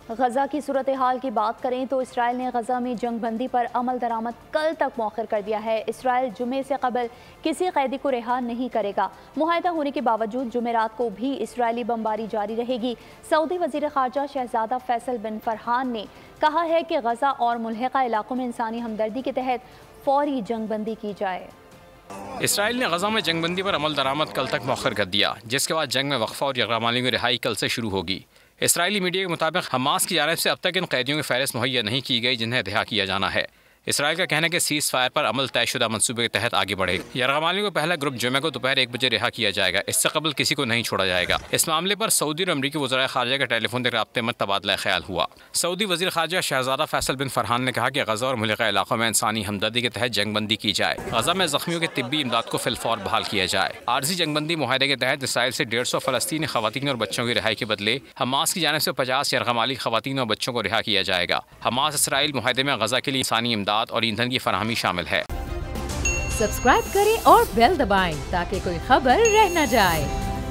गजा की सूरत हाल की बात करें तो इसराइल ने गजा में जंगबंदी पर अमल दरामद कल तक मौखर कर दिया है। इसराइल जुमे से कबल किसी कैदी को रिहा नहीं करेगा। मुआहदा होने के बावजूद जुमेरात को भी इसराइली बमबारी जारी रहेगी। सऊदी वजीर खारजा शहजादा फैसल बिन फरहान ने कहा है कि गजा और मुल्हिका इलाकों में इंसानी हमदर्दी के तहत फौरी जंगबंदी की जाए। इसराइल ने गजा में जंगबंदी पर अमल दरामद कल तक मौखर कर दिया, जिसके बाद जंग में वक्फा और यगमाली की रिहाई कल से शुरू होगी। इसराइली मीडिया के मुताबिक हमास की जानिब से अब तक इन कैदियों की फहरिस्त मुहैया नहीं की गई जिन्हें रिहा किया जाना है। इसराइल का कहना है कि सीज फायर पर अमल तयशुदा मनसूबे के तहत आगे बढ़ेगा। यरगमाली को पहला ग्रुप जुमे को दोपहर 1 बजे रिहा किया जाएगा। इससे कबल किसी को नहीं छोड़ा जाएगा। इस मामले पर सऊदी और अमरीकी वज़राए खारजा के टेलीफोन के राब्ते में तबादला ख्याल हुआ। सऊदी वज़ीर खारजा शहजादा फैसल बिन फरहान ने कहा कि गजा और मुल्हिका इलाकों में इंसानी हमदर्दी के तहत जंगबंदी की जाए। गजा में जख्मियों की तिब्बी इमदाद को फिलफौर बहाल किया जाए। आर्जी जंगबंदी मुआहदे के तहत इसराइल से 150 फ़लस्तीनी ख़वातीन और बच्चों की रिहाई के बदले हमास की जानिब से 50 यरगमाली ख़वातीन और बच्चों को रिहा किया जाएगा। हमास इसराइल मुआहदे में गजा के लिए इंसानी इमदाद और ईंधन की फराहमी शामिल है। सब्सक्राइब करें और बेल दबाएं ताकि कोई खबर रह न जाए।